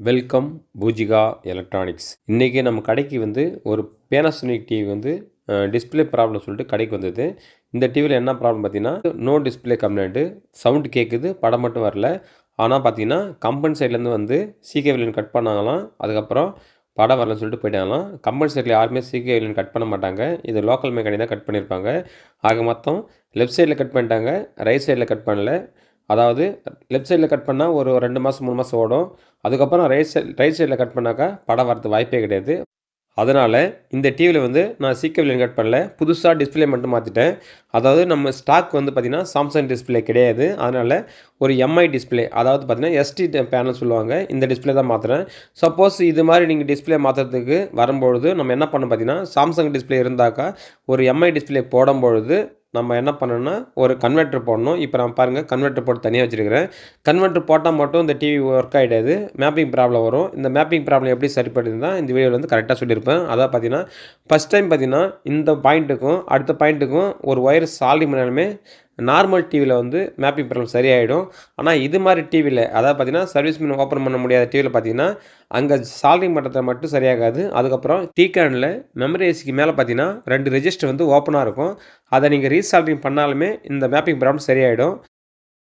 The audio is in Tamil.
Welcome Poojika electronics. இன்றைக்கி நம்ம கடைக்கு வந்து ஒரு பேனாசோனிக் டிவி வந்து டிஸ்பிளே ப்ராப்ளம் சொல்லிட்டு கடைக்கு வந்தது. இந்த டிவியில் என்ன ப்ராப்ளம் பார்த்தீங்கன்னா, நோ டிஸ்பிளே கம்ப்ளைண்ட்டு. சவுண்டு கேட்குது, படம் மட்டும் வரல. ஆனால் பார்த்தீங்கன்னா, கம்பெனி சைட்லேருந்து வந்து சிகே லைன் கட் பண்ணாங்களாம். அதுக்கப்புறம் படம் வரலன்னு சொல்லிட்டு போயிட்டாங்களாம். கம்பெனி சைடில் யாருமே சிகே லைன் கட் பண்ண மாட்டாங்க. இது லோக்கல் மெக்கானிக் தான் கட் பண்ணியிருப்பாங்க. ஆக மொத்தம் லெஃப்ட் சைடில் கட் பண்ணிட்டாங்க, ரைட் சைடில் கட் பண்ணல. அதாவது லெஃப்ட் சைடில் கட் பண்ணால் ஒரு 2 மாதம் 3 மாதம் ஓடும். அதுக்கப்புறம் ரைட் சைடில் கட் பண்ணாக்கா படம் வரதுக்கு வாய்ப்பே கிடையாது. அதனால் இந்த டிவியில் வந்து நான் சிகே கட் பண்ணல, புதுசாக டிஸ்பிளே மட்டும் மாற்றிட்டேன். அதாவது நம்ம ஸ்டாக் வந்து பார்த்திங்கன்னா சாம்சங் டிஸ்பிளே கிடையாது. அதனால் ஒரு எம்ஐ டிஸ்பிளே, அதாவது பார்த்திங்கன்னா எஸ்டி பேனல் சொல்லுவாங்க, இந்த டிஸ்பிளே தான் மாற்றுறேன். சப்போஸ் இது மாதிரி நீங்கள் டிஸ்பிளே மாற்றுறதுக்கு வரும்பொழுது நம்ம என்ன பண்ணணும் பார்த்திங்கன்னா, சாம்சங் டிஸ்பிளே இருந்தாக்கா ஒரு எம்ஐ டிஸ்பிளே போடும்பொழுது நம்ம என்ன பண்ணணும்னா ஒரு கன்வெர்ட்டர் போடணும். இப்போ நான் பாருங்கள் கன்வெர்ட்டர் போட்டு தனியாக வச்சுருக்கிறேன். கன்வெர்ட்டர் போட்டால் மட்டும் இந்த டிவி ஒர்க் ஆகிடாது, மேப்பிங் ப்ராப்ளம் வரும். இந்த மேப்பிங் ப்ராப்ளம் எப்படி சரி பண்ணுறதுன்னு தான் இந்த வீடியோவில் வந்து கரெக்டாக சொல்லியிருப்பேன். அதாவது பார்த்தீங்கன்னா, ஃபஸ்ட் டைம் பார்த்தீங்கன்னா இந்த பாயிண்ட்டுக்கும் அடுத்த பாயிண்ட்டுக்கும் ஒரு ஒயர் சால்டிங் பண்ணாலுமே நார்மல் டிவியில் வந்து மேப்பிங் ப்ராப்ளம் சரியாயிடும். ஆனால் இது மாதிரி டிவியில், அதாவது பார்த்தீங்கன்னா சர்வீஸ் மின் ஓப்பன் பண்ண முடியாத டிவியில் பார்த்தீங்கன்னா அங்கே சால்டிங் பண்ணுறது மட்டும் சரியாகாது. அதுக்கப்புறம் டீகேனில் மெமரி ஐசிக்கு மேலே பார்த்தீங்கன்னா 2 ரெஜிஸ்டர் வந்து ஓப்பனாக இருக்கும். அதை நீங்கள் ரீசால்டிங் பண்ணாலுமே இந்த மேப்பிங் ப்ராப்ளம் சரியாயிடும்.